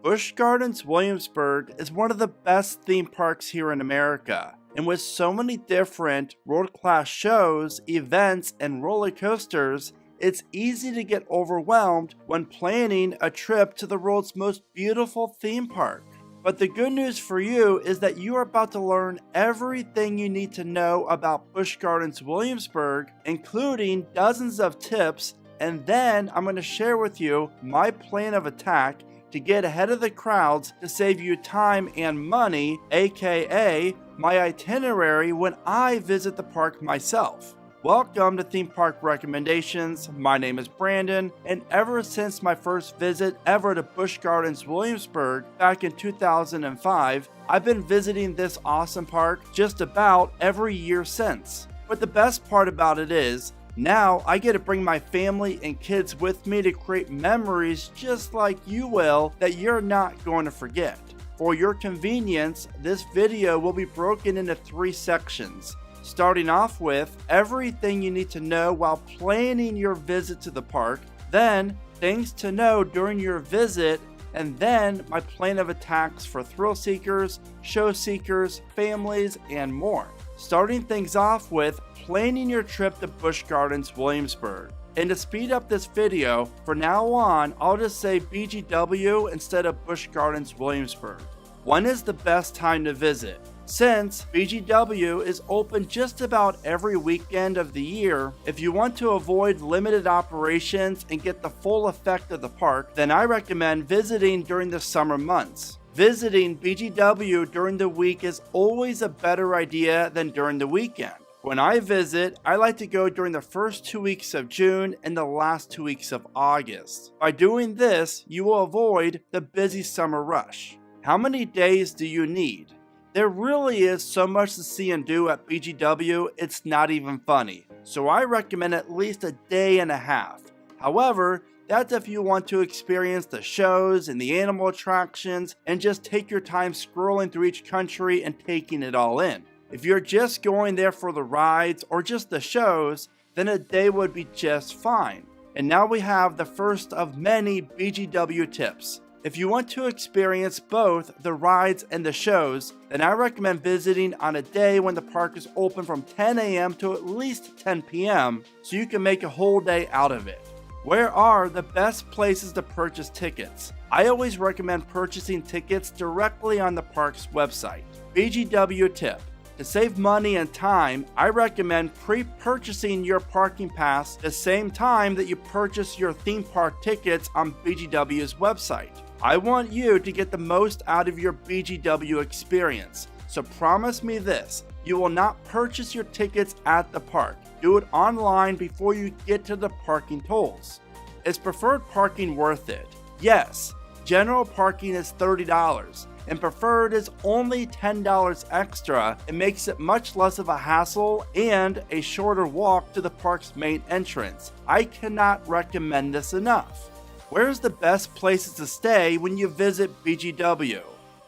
Busch Gardens Williamsburg is one of the best theme parks here in America, and with so many different world-class shows, events, and roller coasters, it's easy to get overwhelmed when planning a trip to the world's most beautiful theme park. But the good news for you is that you are about to learn everything you need to know about Busch Gardens Williamsburg, including dozens of tips, and then I'm going to share with you my plan of attack to get ahead of the crowds to save you time and money, aka my itinerary when I visit the park myself. Welcome to Theme Park Recommendations. My name is Brandon, and ever since my first visit ever to Busch Gardens Williamsburg back in 2005, I've been visiting this awesome park just about every year since. But the best part about it is, now I get to bring my family and kids with me to create memories just like you will that you're not going to forget. For your convenience, this video will be broken into 3 sections. Starting off with everything you need to know while planning your visit to the park, then things to know during your visit, and then my plan of attacks for thrill seekers, show seekers, families, and more. Starting things off with planning your trip to Busch Gardens Williamsburg. And to speed up this video, from now on, I'll just say BGW instead of Busch Gardens Williamsburg. When is the best time to visit? Since BGW is open just about every weekend of the year, if you want to avoid limited operations and get the full effect of the park, then I recommend visiting during the summer months. Visiting BGW during the week is always a better idea than during the weekend. When I visit, I like to go during the first 2 weeks of June and the last 2 weeks of August. By doing this, you will avoid the busy summer rush. How many days do you need? There really is so much to see and do at BGW, it's not even funny. So I recommend at least a day and a half. However, that's if you want to experience the shows and the animal attractions and just take your time scrolling through each country and taking it all in. If you're just going there for the rides or just the shows, then a day would be just fine. And now we have the first of many BGW tips. If you want to experience both the rides and the shows, then I recommend visiting on a day when the park is open from 10 a.m. to at least 10 p.m. so you can make a whole day out of it. Where are the best places to purchase tickets? I always recommend purchasing tickets directly on the park's website. BGW tip. To save money and time, I recommend pre-purchasing your parking pass the same time that you purchase your theme park tickets on BGW's website. I want you to get the most out of your BGW experience, so promise me this, you will not purchase your tickets at the park. Do it online before you get to the parking tolls. Is preferred parking worth it? Yes, general parking is $30, and preferred is only $10 extra. It makes it much less of a hassle and a shorter walk to the park's main entrance. I cannot recommend this enough. Where's the best places to stay when you visit BGW?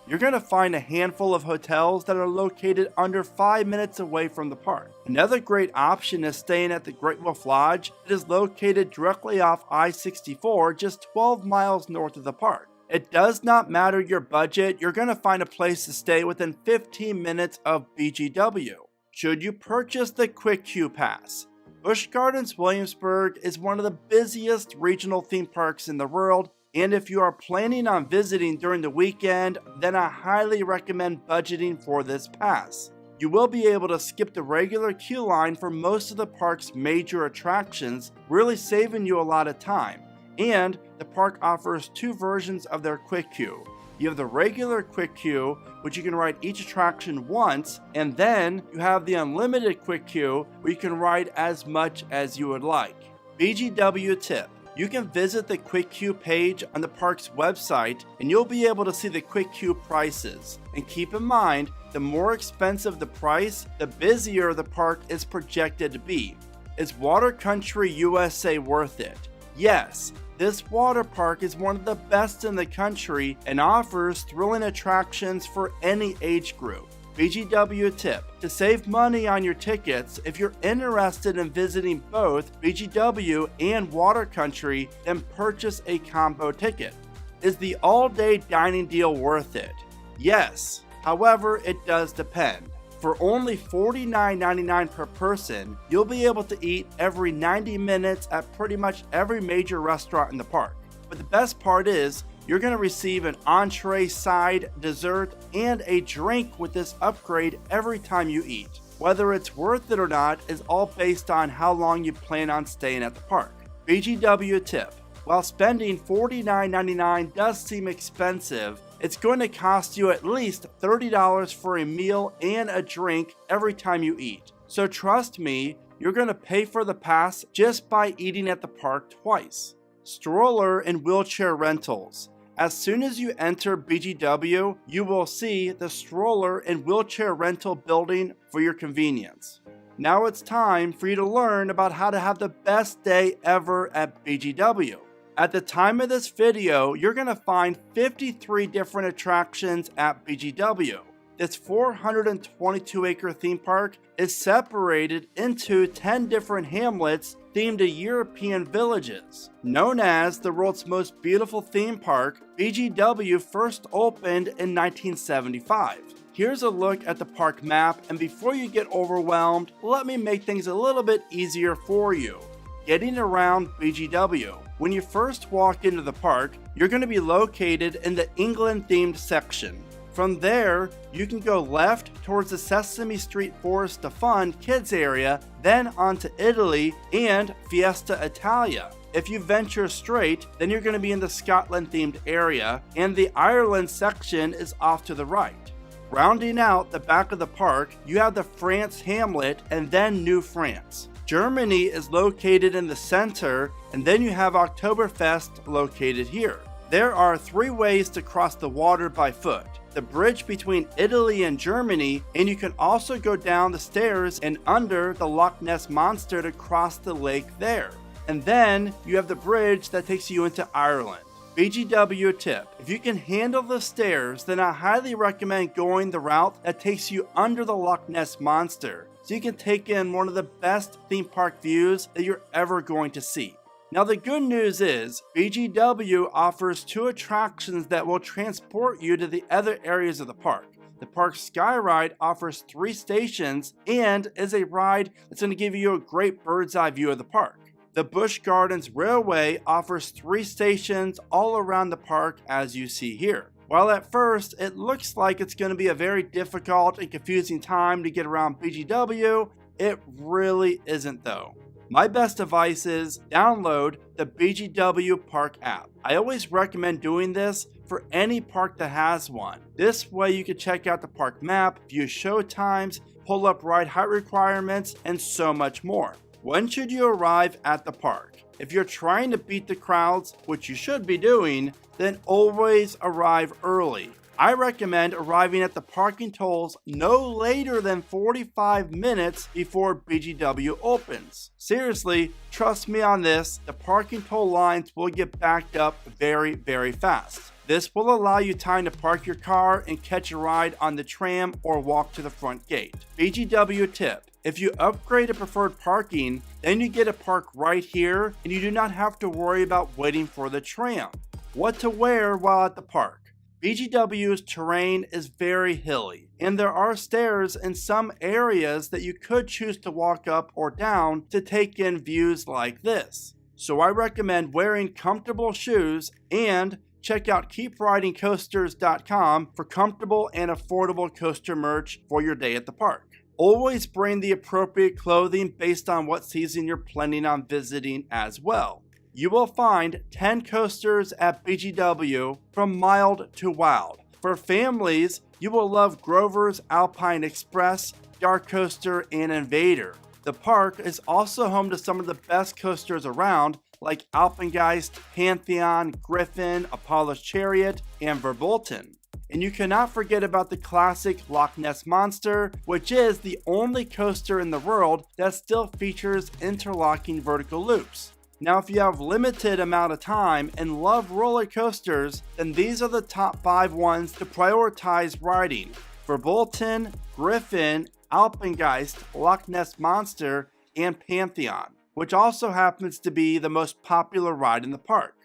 You're going to find a handful of hotels that are located under 5 minutes away from the park. Another great option is staying at the Great Wolf Lodge that is located directly off I-64 just 12 miles north of the park. It does not matter your budget, you're going to find a place to stay within 15 minutes of BGW. Should you purchase the Quick Queue Pass? Busch Gardens Williamsburg is one of the busiest regional theme parks in the world, and if you are planning on visiting during the weekend, then I highly recommend budgeting for this pass. You will be able to skip the regular queue line for most of the park's major attractions, really saving you a lot of time. And the park offers 2 versions of their Quick Queue. You have the regular Quick Queue, which you can ride each attraction once, and then you have the unlimited Quick Queue, where you can ride as much as you would like. BGW tip. You can visit the Quick Queue page on the park's website, and you'll be able to see the Quick Queue prices. And keep in mind, the more expensive the price, the busier the park is projected to be. Is Water Country USA worth it? Yes. This water park is one of the best in the country and offers thrilling attractions for any age group. BGW tip. To save money on your tickets, if you're interested in visiting both BGW and Water Country, then purchase a combo ticket. Is the all-day dining deal worth it? Yes, however, it does depend. For only $49.99 per person, you'll be able to eat every 90 minutes at pretty much every major restaurant in the park. But the best part is, you're going to receive an entree, side, dessert, and a drink with this upgrade every time you eat. Whether it's worth it or not is all based on how long you plan on staying at the park. BGW tip: while spending $49.99 does seem expensive, it's going to cost you at least $30 for a meal and a drink every time you eat. So trust me, you're going to pay for the pass just by eating at the park twice. Stroller and wheelchair rentals. As soon as you enter BGW, you will see the stroller and wheelchair rental building for your convenience. Now it's time for you to learn about how to have the best day ever at BGW. At the time of this video, you're going to find 53 different attractions at BGW. This 422-acre theme park is separated into 10 different hamlets themed to European villages. Known as the world's most beautiful theme park, BGW first opened in 1975. Here's a look at the park map, and before you get overwhelmed, let me make things a little bit easier for you. Getting around BGW. When you first walk into the park, you're going to be located in the England-themed section. From there, you can go left towards the Sesame Street Forest of Fun kids area, then onto Italy and Fiesta Italia. If you venture straight, then you're going to be in the Scotland-themed area, and the Ireland section is off to the right. Rounding out the back of the park, you have the France Hamlet and then New France. Germany is located in the center, and then you have Oktoberfest located here. There are 3 ways to cross the water by foot: the bridge between Italy and Germany, and you can also go down the stairs and under the Loch Ness Monster to cross the lake there. And then you have the bridge that takes you into Ireland. BGW tip: if you can handle the stairs, then I highly recommend going the route that takes you under the Loch Ness Monster, so you can take in one of the best theme park views that you're ever going to see. Now the good news is, BGW offers 2 attractions that will transport you to the other areas of the park. The park's Sky Ride offers 3 stations and is a ride that's going to give you a great bird's eye view of the park. The Busch Gardens Railway offers 3 stations all around the park, as you see here. While at first it looks like it's going to be a very difficult and confusing time to get around BGW, it really isn't though. My best advice is download the BGW Park app. I always recommend doing this for any park that has one. This way you can check out the park map, view show times, pull up ride height requirements, and so much more. When should you arrive at the park? If you're trying to beat the crowds, which you should be doing, then always arrive early. I recommend arriving at the parking tolls no later than 45 minutes before BGW opens. Seriously, trust me on this, the parking toll lines will get backed up very, very fast. This will allow you time to park your car and catch a ride on the tram or walk to the front gate. BGW tip: if you upgrade to preferred parking, then you get a park right here and you do not have to worry about waiting for the tram. What to wear while at the park? BGW's terrain is very hilly, and there are stairs in some areas that you could choose to walk up or down to take in views like this. So I recommend wearing comfortable shoes, and check out keepridingcoasters.com for comfortable and affordable coaster merch for your day at the park. Always bring the appropriate clothing based on what season you're planning on visiting as well. You will find 10 coasters at BGW from mild to wild. For families, you will love Grover's Alpine Express, Dark Coaster, and Invader. The park is also home to some of the best coasters around, like Alpengeist, Pantheon, Griffon, Apollo's Chariot, and Verbolten. And you cannot forget about the classic Loch Ness Monster, which is the only coaster in the world that still features interlocking vertical loops. Now, if you have limited amount of time and love roller coasters, then these are the top 5 ones to prioritize riding: Verbolten, Griffon, Alpengeist, Loch Ness Monster, and Pantheon, which also happens to be the most popular ride in the park.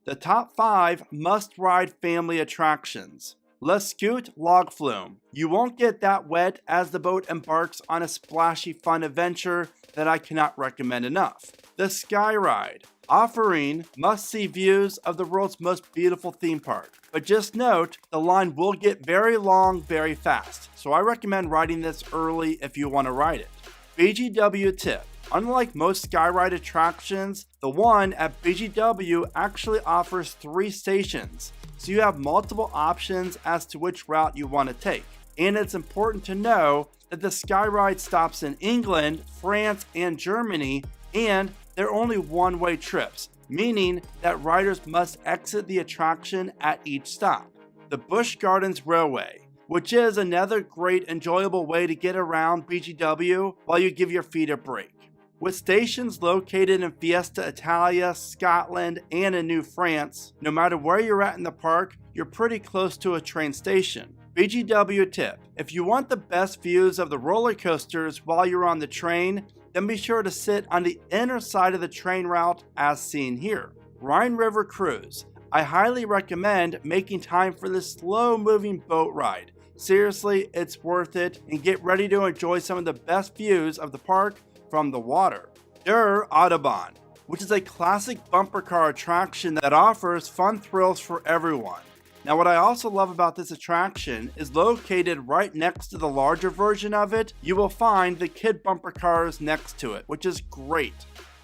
The top 5 must-ride family attractions. Le Scoot Log Flume. You won't get that wet as the boat embarks on a splashy fun adventure that I cannot recommend enough. The Sky Ride, offering must-see views of the world's most beautiful theme park. But just note, the line will get very long very fast, so I recommend riding this early if you want to ride it. BGW Tip. Unlike most Sky Ride attractions, the one at BGW actually offers 3 stations, so you have multiple options as to which route you want to take. And it's important to know that the Sky Ride stops in England, France, and Germany, and they're only one-way trips, meaning that riders must exit the attraction at each stop. The Busch Gardens Railway, which is another great enjoyable way to get around BGW while you give your feet a break. With stations located in Fiesta Italia, Scotland, and in New France, no matter where you're at in the park, you're pretty close to a train station. BGW tip: if you want the best views of the roller coasters while you're on the train, then be sure to sit on the inner side of the train route as seen here. Rhine River Cruise. I highly recommend making time for this slow-moving boat ride. Seriously, it's worth it, and get ready to enjoy some of the best views of the park from the water. Der Autobahn, which is a classic bumper car attraction that offers fun thrills for everyone. Now, what I also love about this attraction is located right next to the larger version of it, you will find the kid bumper cars next to it, which is great.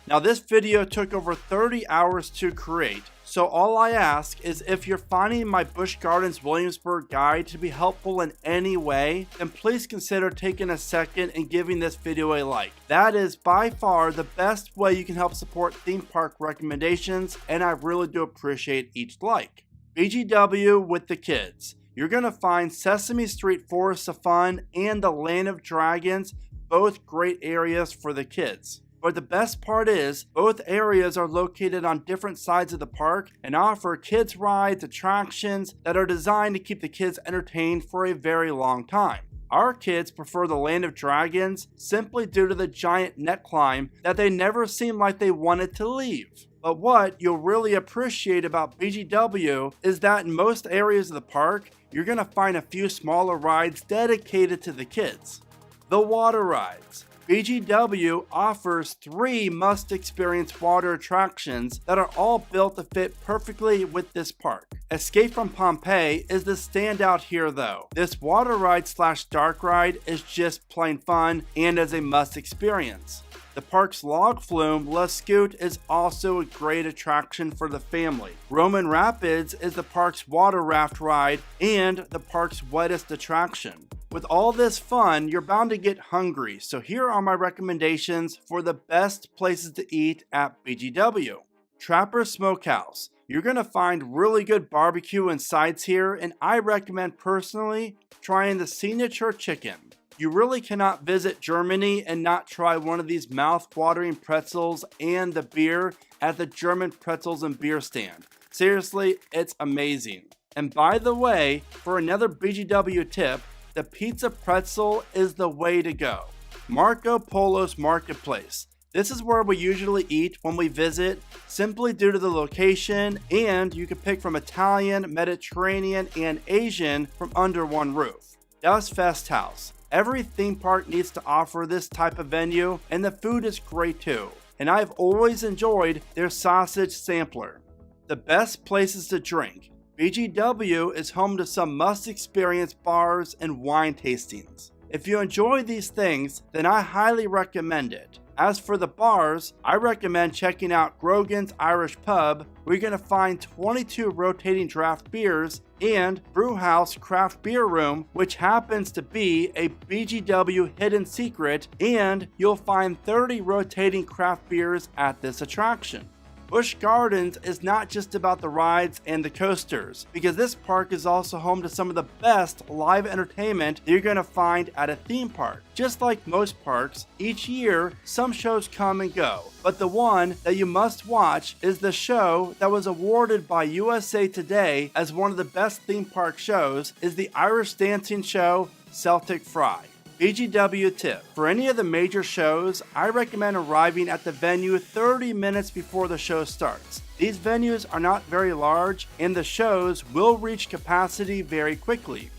Now, this video took over 30 hours to create, so all I ask is if you're finding my Busch Gardens Williamsburg guide to be helpful in any way, then please consider taking a second and giving this video a like. That is by far the best way you can help support theme park recommendations, and I really do appreciate each like. BGW With the Kids. You're going to find Sesame Street Forest of Fun and the Land of Dragons, both great areas for the kids. But the best part is, both areas are located on different sides of the park and offer kids rides, attractions that are designed to keep the kids entertained for a very long time. Our kids prefer the Land of Dragons simply due to the giant net climb that they never seem like they wanted to leave. But what you'll really appreciate about BGW is that in most areas of the park, you're going to find a few smaller rides dedicated to the kids. The water rides. BGW offers 3 must-experience water attractions that are all built to fit perfectly with this park. Escape from Pompeii is the standout here though. This water ride / dark ride is just plain fun and is a must-experience. The park's log flume, Le Scoot, is also a great attraction for the family. Roman Rapids is the park's water raft ride and the park's wettest attraction. With all this fun, you're bound to get hungry, so here are my recommendations for the best places to eat at BGW. Trapper's Smokehouse. You're going to find really good barbecue and sides here, and I recommend personally trying the signature chicken. You really cannot visit Germany and not try one of these mouth-watering pretzels and the beer at the German Pretzels and Beer stand. Seriously, it's amazing. And by the way, for another BGW tip, the pizza pretzel is the way to go. Marco Polo's Marketplace. This is where we usually eat when we visit, simply due to the location, and you can pick from Italian, Mediterranean, and Asian from under one roof. Das Fest House. Every theme park needs to offer this type of venue, and the food is great too. And I've always enjoyed their sausage sampler. The best places to drink. BGW is home to some must-experience bars and wine tastings. If you enjoy these things, then I highly recommend it. As for the bars, I recommend checking out Grogan's Irish Pub, where you're going to find 22 rotating draft beers, and Brewhouse Craft Beer Room, which happens to be a BGW hidden secret, and you'll find 30 rotating craft beers at this attraction. Busch Gardens is not just about the rides and the coasters, because this park is also home to some of the best live entertainment that you're going to find at a theme park. Just like most parks, each year some shows come and go, but the one that you must watch is the show that was awarded by USA Today as one of the best theme park shows, is the Irish dancing show Celtic Fry. BGW tip. For any of the major shows, I recommend arriving at the venue 30 minutes before the show starts. These venues are not very large and the shows will reach capacity very quickly.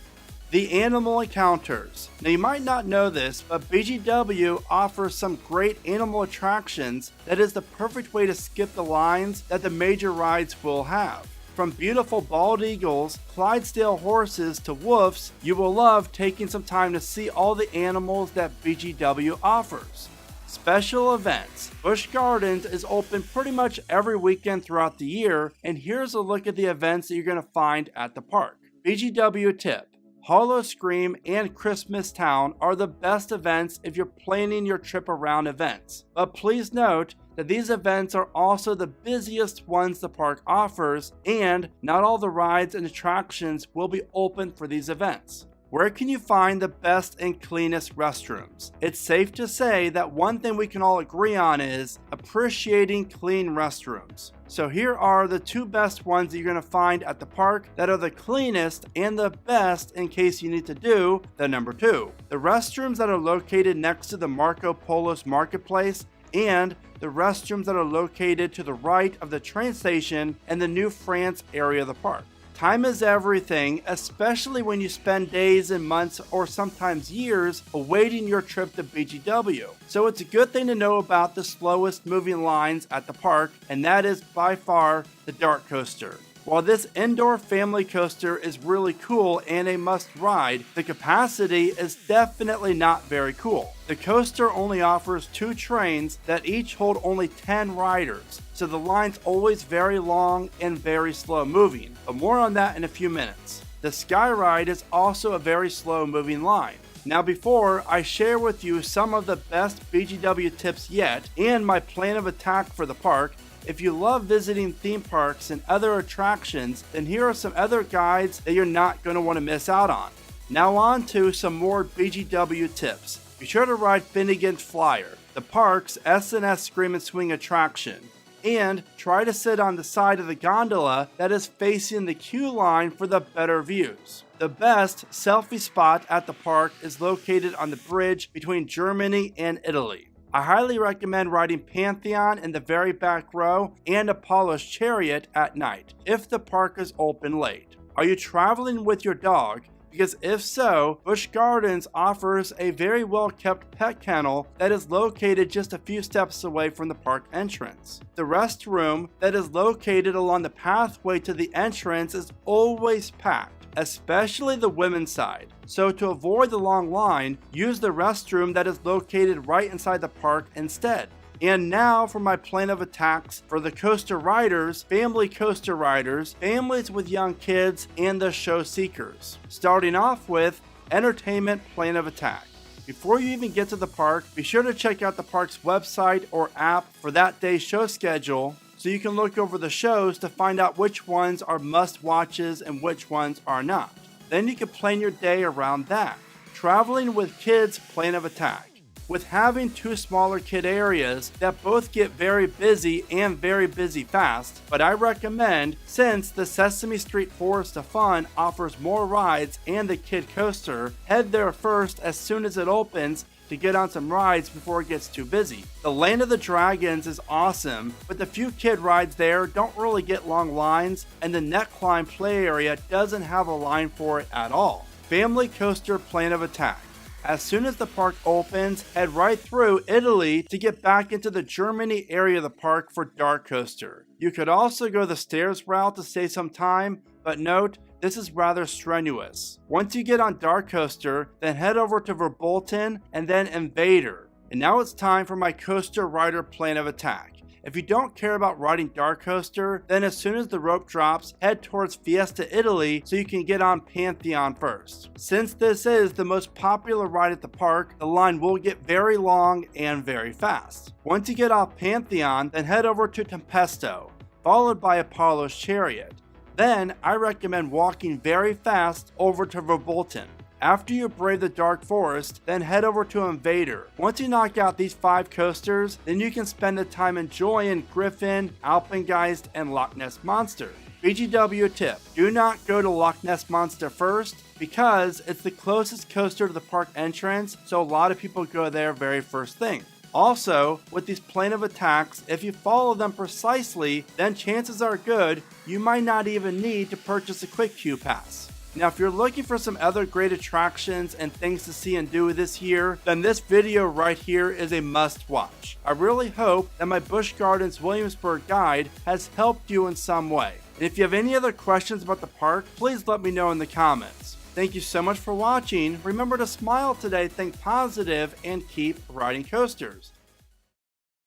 The animal encounters. Now you might not know this, but BGW offers some great animal attractions that is the perfect way to skip the lines that the major rides will have. From beautiful bald eagles, Clydesdale horses to wolves, you will love taking some time to see all the animals that BGW offers. Special events. Busch Gardens is open pretty much every weekend throughout the year, and here's a look at the events that you're going to find at the park. BGW tip. Hollow Scream and Christmas Town are the best events if you're planning your trip around events. But please note that these events are also the busiest ones the park offers, and not all the rides and attractions will be open for these events. Where can you find the best and cleanest restrooms? It's safe to say that one thing we can all agree on is appreciating clean restrooms. So here are the two best ones that you're going to find at the park that are the cleanest and the best in case you need to do the number two. The restrooms that are located next to the Marco Polo's Marketplace and the restrooms that are located to the right of the train station and the New France area of the park. Time is everything, especially when you spend days and months or sometimes years awaiting your trip to BGW. So it's a good thing to know about the slowest moving lines at the park, and that is by far the Dart Coaster. While this indoor family coaster is really cool and a must ride, the capacity is definitely not very cool. The coaster only offers 2 trains that each hold only 10 riders, so the line's always very long and very slow moving, but more on that in a few minutes. The Sky Ride is also a very slow moving line. Now before I share with you some of the best BGW tips yet and my plan of attack for the park, if you love visiting theme parks and other attractions, then here are some other guides that you're not going to want to miss out on. Now on to some more BGW tips. Be sure to ride Finnegan's Flyer, the park's S&S Scream and Swing attraction, and try to sit on the side of the gondola that is facing the queue line for the better views. The best selfie spot at the park is located on the bridge between Germany and Italy. I highly recommend riding Pantheon in the very back row and Apollo's Chariot at night, if the park is open late. Are you traveling with your dog? Because if so, Busch Gardens offers a very well kept pet kennel that is located just a few steps away from the park entrance. The restroom that is located along the pathway to the entrance is always packed, especially the women's side. So to avoid the long line, use the restroom that is located right inside the park instead. And now for my plan of attacks for the coaster riders, family coaster riders, families with young kids, and the show seekers. Starting off with entertainment plan of attack. Before you even get to the park, be sure to check out the park's website or app for that day's show schedule, so you can look over the shows to find out which ones are must-watches and which ones are not. Then you can plan your day around that. Traveling with kids plan of attack. With having 2 smaller kid areas that both get very busy and very busy fast, but I recommend, since the Sesame Street Forest of Fun offers more rides and the kid coaster, head there first as soon as it opens to get on some rides before it gets too busy. The Land of the Dragons is awesome, but the few kid rides there don't really get long lines, and the Neckline play area doesn't have a line for it at all. Family coaster plan of attack. As soon as the park opens, head right through Italy to get back into the Germany area of the park for Dart Coaster. You could also go the stairs route to save some time, but note, this is rather strenuous. Once you get on Dart Coaster, then head over to Verbolten and then Invader. And now it's time for my coaster rider plan of attack. If you don't care about riding Dart Coaster, then as soon as the rope drops, head towards Fiesta Italy so you can get on Pantheon first. Since this is the most popular ride at the park, the line will get very long and very fast. Once you get off Pantheon, then head over to Tempesto, followed by Apollo's Chariot. Then I recommend walking very fast over to Verbolten. After you brave the dark forest, then head over to Invader. Once you knock out these 5 coasters, then you can spend the time enjoying Griffon, Alpengeist, and Loch Ness Monster. BGW tip: do not go to Loch Ness Monster first, because it's the closest coaster to the park entrance, so a lot of people go there very first thing. Also, with these Plan of Attacks, if you follow them precisely, then chances are good you might not even need to purchase a quick queue pass. Now, if you're looking for some other great attractions and things to see and do this year, then this video right here is a must watch. I really hope that my Busch Gardens Williamsburg guide has helped you in some way. And if you have any other questions about the park, please let me know in the comments. Thank you so much for watching. Remember to smile today, think positive, and keep riding coasters.